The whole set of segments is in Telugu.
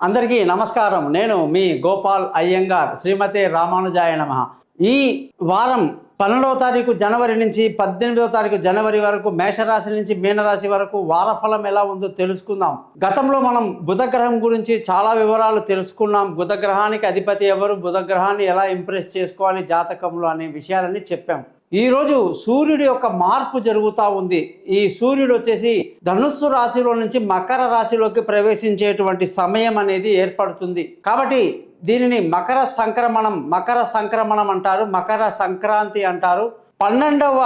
అందరికీ నమస్కారం. నేను మీ గోపాల్ అయ్యంగార్. శ్రీమతే రామానుజాయ నమః. ఈ వారం 12వ తారీఖు జనవరి నుంచి 18వ తారీఖు జనవరి వరకు మేషరాశి నుంచి మీనరాశి వరకు వారఫలం ఎలా ఉందో తెలుసుకుందాం. గతంలో మనం బుధగ్రహం గురించి చాలా వివరాలు తెలుసుకున్నాం. బుధగ్రహానికి అధిపతి ఎవరు, బుధగ్రహాన్ని ఎలా ఇంప్రెస్ చేసుకోవాలి జాతకంలో అనే విషయాలన్నీ చెప్పాం. ఈరోజు సూర్యుడి యొక్క మార్పు జరుగుతూ ఉంది. ఈ సూర్యుడు వచ్చేసి ధనుస్సు రాశిలో నుంచి మకర రాశిలోకి ప్రవేశించేటువంటి సమయం అనేది ఏర్పడుతుంది. కాబట్టి దీనిని మకర సంక్రమణం అంటారు, మకర సంక్రాంతి అంటారు. 12వ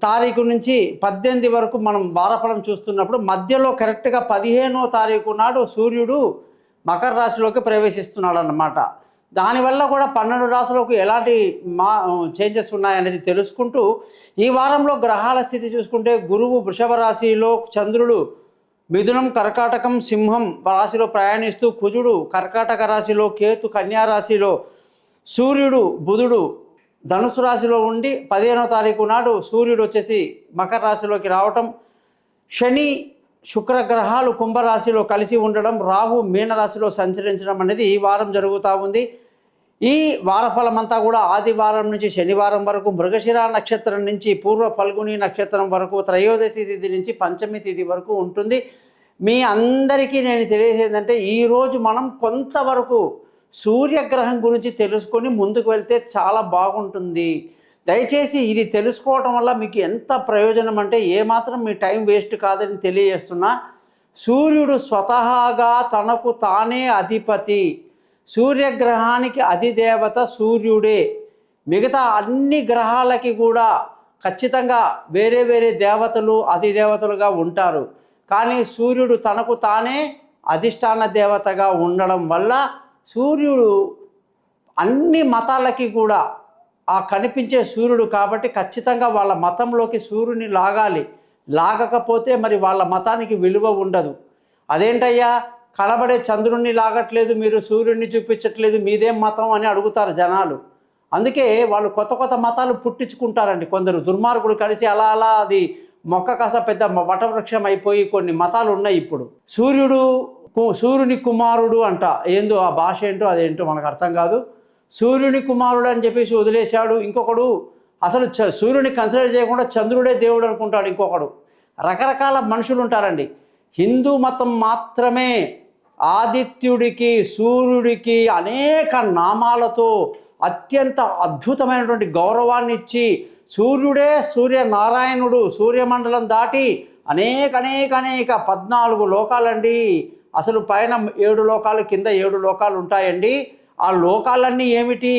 తారీఖు నుంచి 18 వరకు మనం వారఫలం చూస్తున్నప్పుడు మధ్యలో కరెక్ట్గా 15వ తారీఖు నాడు సూర్యుడు మకర రాశిలోకి ప్రవేశిస్తున్నాడు అన్నమాట. దానివల్ల కూడా 12 రాశులకు ఎలాంటి చేంజెస్ ఉన్నాయనేది తెలుసుకుంటూ ఈ వారంలో గ్రహాల స్థితి చూసుకుంటే గురువు వృషభ రాశిలో, చంద్రుడు మిథునం, కర్కాటకం, సింహం రాశిలో ప్రయాణిస్తూ, కుజుడు కర్కాటక రాశిలో, కేతు కన్యా రాశిలో, సూర్యుడు బుధుడు ధనుసు రాశిలో ఉండి 15వ తారీఖు నాడు సూర్యుడు వచ్చేసి మకర రాశిలోకి రావటం, శని శుక్రగ్రహాలు కుంభరాశిలో కలిసి ఉండడం, రాహు మీనరాశిలో సంచరించడం అనేది ఈ వారం జరుగుతూ ఉంది. ఈ వారఫలం అంతా కూడా ఆదివారం నుంచి శనివారం వరకు, మృగశిర నక్షత్రం నుంచి పూర్వ ఫల్గుని నక్షత్రం వరకు, త్రయోదశి తిథి నుంచి పంచమి తిథి వరకు ఉంటుంది. మీ అందరికీ నేను తెలియజేసేదంటే ఈరోజు మనం కొంతవరకు సూర్యగ్రహం గురించి తెలుసుకొని ముందుకు వెళ్తే చాలా బాగుంటుంది. దయచేసి ఇది తెలుసుకోవటం వల్ల మీకు ఎంత ప్రయోజనం అంటే ఏమాత్రం మీ టైం వేస్ట్ కాదని తెలియజేస్తున్నా. సూర్యుడు స్వతహాగా తనకు తానే అధిపతి. సూర్యగ్రహానికి అధిదేవత సూర్యుడే. మిగతా అన్ని గ్రహాలకి కూడా ఖచ్చితంగా వేరే వేరే దేవతలు అధిదేవతలుగా ఉంటారు. కానీ సూర్యుడు తనకు తానే అధిష్టాన దేవతగా ఉండడం వల్ల సూర్యుడు అన్ని మతాలకి కూడా కనిపించే సూర్యుడు కాబట్టి ఖచ్చితంగా వాళ్ళ మతంలోకి సూర్యుని లాగకపోతే మరి వాళ్ళ మతానికి విలువ ఉండదు. అదేంటయ్యా కనబడే చంద్రుణ్ణి లాగట్లేదు, మీరు సూర్యుడిని చూపించట్లేదు, మీదేం మతం అని అడుగుతారు జనాలు. అందుకే వాళ్ళు కొత్త కొత్త మతాలు పుట్టించుకుంటారండి. కొందరు దుర్మార్గులు కలిసి అలా అది మొక్క కాస పెద్ద వటవృక్షం అయిపోయి కొన్ని మతాలు ఉన్నాయి ఇప్పుడు. సూర్యుని కుమారుడు అంట. ఏందో ఆ భాష ఏంటో అదేంటో మనకు అర్థం కాదు. సూర్యుని కుమారుడు అని చెప్పేసి వదిలేశాడు. ఇంకొకడు అసలు సూర్యుని కన్సిడర్ చేయకుండా చంద్రుడే దేవుడు అనుకుంటాడు. ఇంకొకడు రకరకాల మనుషులు ఉంటారండి. హిందూ మతం మాత్రమే ఆదిత్యుడికి సూర్యుడికి అనేక నామాలతో అత్యంత అద్భుతమైనటువంటి గౌరవాన్ని ఇచ్చి సూర్యనారాయణుడు సూర్యమండలం దాటి అనేక 14 లోకాలండి. అసలు పైన 7 లోకాలు, కింద 7 లోకాలు ఉంటాయండి. ఆ లోకాలన్నీ ఏమిటి,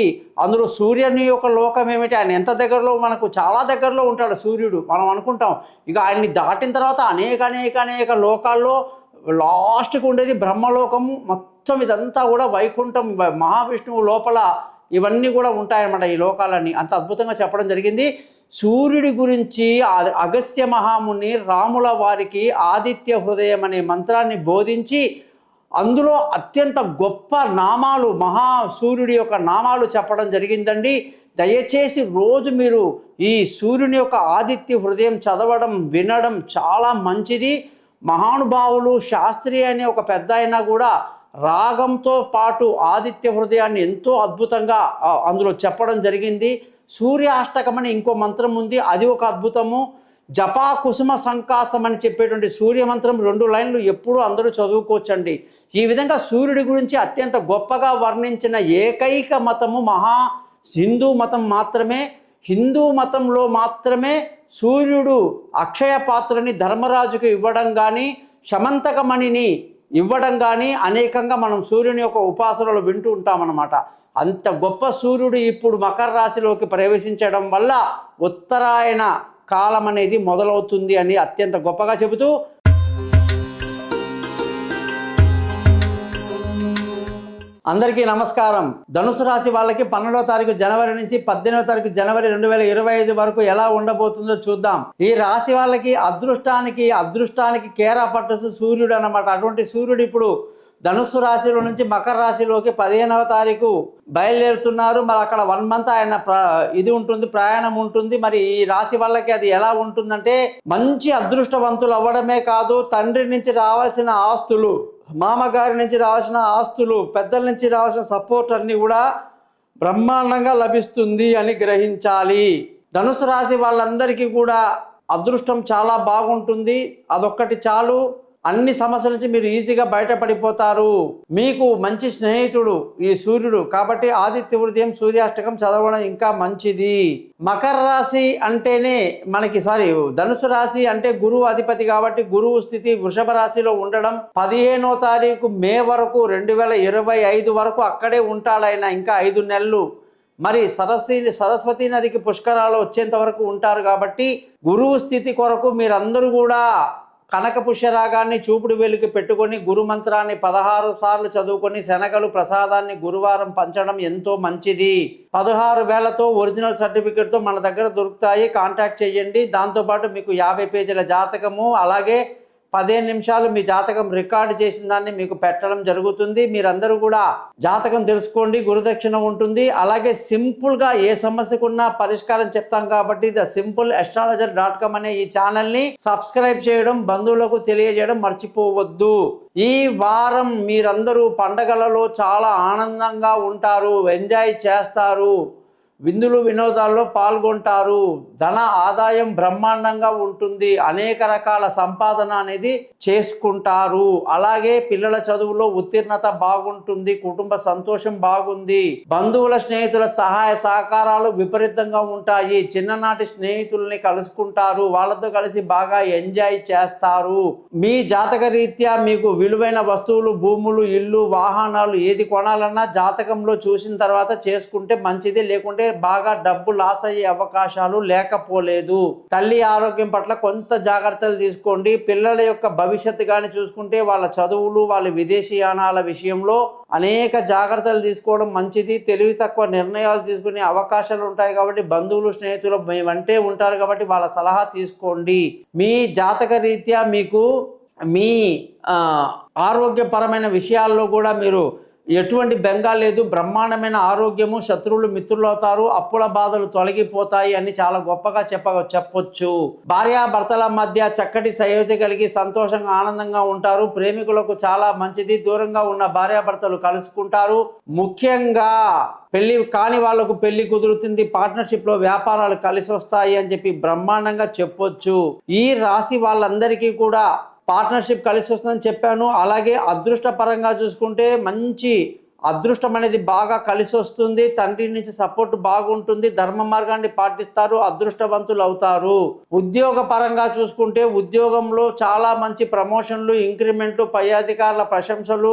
అందులో సూర్యుని యొక్క లోకం ఏమిటి, ఆయన ఎంత దగ్గరలో, మనకు చాలా దగ్గరలో ఉంటాడు సూర్యుడు. మనం అనుకుంటాం ఇక ఆయన్ని దాటిన తర్వాత అనేక లోకాల్లో లాస్ట్కి ఉండేది బ్రహ్మలోకము. మొత్తం ఇదంతా కూడా వైకుంఠం, మహావిష్ణువు లోపల ఇవన్నీ కూడా ఉంటాయన్నమాట. ఈ లోకాలన్నీ అంత అద్భుతంగా చెప్పడం జరిగింది. సూర్యుడి గురించి అగస్త్య మహాముని రాముల వారికి ఆదిత్య హృదయం అనే మంత్రాన్ని బోధించి అందులో అత్యంత గొప్ప నామాలు, సూర్యుడి యొక్క నామాలు చెప్పడం జరిగిందండి. దయచేసి రోజు మీరు ఈ సూర్యుని యొక్క ఆదిత్య హృదయం చదవడం, వినడం చాలా మంచిది. మహానుభావులు శాస్త్రి అనే ఒక పెద్ద అయినా కూడా రాగంతో పాటు ఆదిత్య హృదయాన్ని ఎంతో అద్భుతంగా అందులో చెప్పడం జరిగింది. సూర్యాష్టకం అని ఇంకో మంత్రం ఉంది, అది ఒక అద్భుతము. జపా కుసుమ సంకాసం అని చెప్పేటువంటి సూర్యమంత్రం 2 లైన్లు ఎప్పుడూ అందరూ చదువుకోవచ్చండి. ఈ విధంగా సూర్యుడి గురించి అత్యంత గొప్పగా వర్ణించిన ఏకైక మతము హిందూ మతం మాత్రమే. హిందూ మతంలో మాత్రమే సూర్యుడు అక్షయ పాత్రని ధర్మరాజుకు ఇవ్వడం కానీ, శమంతకమణిని ఇవ్వడం కానీ అనేకంగా మనం సూర్యుని యొక్క ఉపాసనలు వింటూ ఉంటామన్నమాట. అంత గొప్ప సూర్యుడు ఇప్పుడు మకర రాశిలోకి ప్రవేశించడం వల్ల ఉత్తరాయణ కాలం అనేది మొదలవుతుంది అని అత్యంత గొప్పగా చెబుతూ, అందరికీ నమస్కారం. ధనుసు రాశి వాళ్ళకి 12వ తారీఖు జనవరి నుంచి 18వ తారీఖు జనవరి 2025 వరకు ఎలా ఉండబోతుందో చూద్దాం. ఈ రాశి వాళ్ళకి అదృష్టానికి కేర్ ఆఫ్ అడ్రస్ సూర్యుడు అన్నమాట. అటువంటి సూర్యుడు ఇప్పుడు ధనుస్సు రాశిలో నుంచి మకర రాశిలోకి 15వ తారీఖు బయలుదేరుతున్నారు. మరి అక్కడ 1 మంత్ ఆయన ప్రయాణం ఉంటుంది. మరి ఈ రాశి వాళ్ళకి అది ఎలా ఉంటుందంటే మంచి అదృష్టవంతులు అవ్వడమే కాదు, తండ్రి నుంచి రావాల్సిన ఆస్తులు మామగారి నుంచి రావాల్సిన ఆస్తులు, పెద్దల నుంచి రావాల్సిన సపోర్ట్ అన్నీ కూడా బ్రహ్మాండంగా లభిస్తుంది అని గ్రహించాలి. ధనుసు రాశి వాళ్ళందరికీ కూడా అదృష్టం చాలా బాగుంటుంది. అదొక్కటి చాలు, అన్ని సమస్యల నుంచి మీరు ఈజీగా బయటపడిపోతారు. మీకు మంచి స్నేహితుడు ఈ సూర్యుడు కాబట్టి ఆదిత్య హృదయం సూర్యాష్టకం చదవడం ఇంకా మంచిది. మకర రాశి అంటేనే మనకి ధనుసు రాశి అంటే గురువు అధిపతి కాబట్టి గురువు స్థితి వృషభ రాశిలో ఉండడం 15వ తారీఖు మే వరకు 2025 వరకు అక్కడే ఉంటాడు. ఇంకా 5 నెలలు మరి సరస్వతి నదికి పుష్కరాలు వచ్చేంత వరకు ఉంటారు కాబట్టి గురువు స్థితి కొరకు మీరందరూ కూడా కనక పుష్యరాగాన్ని చూపుడు వేలుకి పెట్టుకొని గురు మంత్రాన్ని 16 సార్లు చదువుకొని శనగలు ప్రసాదాన్ని గురువారం పంచడం ఎంతో మంచిది. 16 వేలతో ఒరిజినల్ సర్టిఫికేట్తో మన దగ్గర దొరుకుతాయి. కాంటాక్ట్ చేయండి. దాంతోపాటు మీకు 50 పేజీల జాతకము అలాగే 15 నిమిషాలు మీ జాతకం రికార్డు చేసిన దాన్ని మీకు పెట్టడం జరుగుతుంది. మీరందరూ కూడా జాతకం తెలుసుకోండి, గురుదక్షిణ ఉంటుంది. అలాగే సింపుల్గా ఏ సమస్యకున్నా పరిష్కారం చెప్తాం కాబట్టి thesimple.astrologer.com అనే ఈ ఛానల్ని సబ్స్క్రైబ్ చేయడం, బంధువులకు తెలియజేయడం మర్చిపోవద్దు. ఈ వారం మీరందరూ పండగలలో చాలా ఆనందంగా ఉంటారు, ఎంజాయ్ చేస్తారు, విందులు వినోదాల్లో పాల్గొంటారు, ధన ఆదాయం బ్రహ్మాండంగా ఉంటుంది, అనేక రకాల సంపాదన అనేది చేసుకుంటారు. అలాగే పిల్లల చదువులో ఉత్తీర్ణత బాగుంటుంది, కుటుంబ సంతోషం బాగుంది, బంధువుల స్నేహితుల సహాయ సహకారాలు విపరీతంగా ఉంటాయి, చిన్ననాటి స్నేహితుల్ని కలుసుకుంటారు, వాళ్ళతో కలిసి బాగా ఎంజాయ్ చేస్తారు. మీ జాతక రీత్యా మీకు విలువైన వస్తువులు, భూములు, ఇల్లు, వాహనాలు ఏది కొనాలన్నా జాతకంలో చూసిన తర్వాత చేసుకుంటే మంచిది. లేకుంటే బాగా డబ్బు లాస్ అయ్యే అవకాశాలు లేకపోలేదు. తల్లి ఆరోగ్యం పట్ల కొంత జాగ్రత్తలు తీసుకోండి. పిల్లల యొక్క భవిష్యత్తు కానీ చూసుకుంటే వాళ్ళ చదువులు, వాళ్ళ విదేశీయానాల విషయంలో అనేక జాగ్రత్తలు తీసుకోవడం మంచిది. తెలివి తక్కువ నిర్ణయాలు తీసుకునే అవకాశాలు ఉంటాయి కాబట్టి బంధువులు, స్నేహితులు మేమంటే ఉంటారు కాబట్టి వాళ్ళ సలహా తీసుకోండి. మీ జాతక రీత్యా మీకు మీ ఆరోగ్యపరమైన విషయాల్లో కూడా మీరు ఎటువంటి బెంగా లేదు, బ్రహ్మాండమైన ఆరోగ్యము, శత్రువులు మిత్రులు అవుతారు, అప్పుల బాధలు తొలగిపోతాయి అని చాలా గొప్పగా చెప్పొచ్చు. భార్యాభర్తల మధ్య చక్కటి సయోధ్య కలిగి సంతోషంగా ఆనందంగా ఉంటారు. ప్రేమికులకు చాలా మంచిది. దూరంగా ఉన్న భార్యాభర్తలు కలుసుకుంటారు. ముఖ్యంగా పెళ్లి కాని వాళ్లకు పెళ్లి కుదురుతుంది. పార్ట్నర్షిప్లో వ్యాపారాలు కలిసి వస్తాయి అని చెప్పి బ్రహ్మాండంగా చెప్పొచ్చు. ఈ రాశి వాళ్ళందరికీ కూడా పార్ట్నర్షిప్ కలిసి వస్తుందని చెప్పాను. అలాగే అదృష్టపరంగా చూసుకుంటే మంచి అదృష్టం అనేది బాగా కలిసి వస్తుంది. తండ్రి నుంచి సపోర్ట్ బాగుంటుంది. ధర్మ మార్గాన్ని పాటిస్తారు, అదృష్టవంతులు అవుతారు. ఉద్యోగ పరంగా చూసుకుంటే ఉద్యోగంలో చాలా మంచి ప్రమోషన్లు, ఇంక్రిమెంట్లు, పై అధికారుల ప్రశంసలు,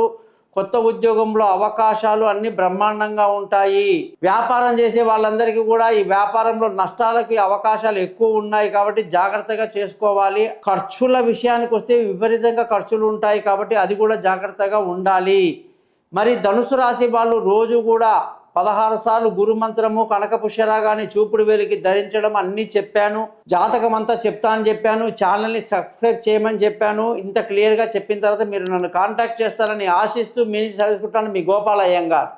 కొత్త ఉద్యోగంలో అవకాశాలు అన్ని బ్రహ్మాండంగా ఉంటాయి. వ్యాపారం చేసే వాళ్ళందరికీ కూడా ఈ వ్యాపారంలో నష్టాలకి అవకాశాలు ఎక్కువ ఉన్నాయి కాబట్టి జాగ్రత్తగా చేసుకోవాలి. ఖర్చుల విషయానికి వస్తే విపరీతంగా ఖర్చులు ఉంటాయి కాబట్టి అది కూడా జాగ్రత్తగా ఉండాలి. మరి ధనుసు రాశి వాళ్ళు రోజు కూడా 16 సార్లు గురుమంత్రము, కనక పుష్యరాగాన్ని చూపుడు వేలికి ధరించడం అన్నీ చెప్పాను. జాతకం అంతా చెప్తానని చెప్పాను. ఛానల్ని సబ్స్క్రైబ్ చేయమని చెప్పాను. ఇంత క్లియర్గా చెప్పిన తర్వాత మీరు నన్ను కాంటాక్ట్ చేస్తారని ఆశిస్తూ మీ నుంచి సరిసుకుంటాను. మీ గోపాల్ అయ్యంగార్.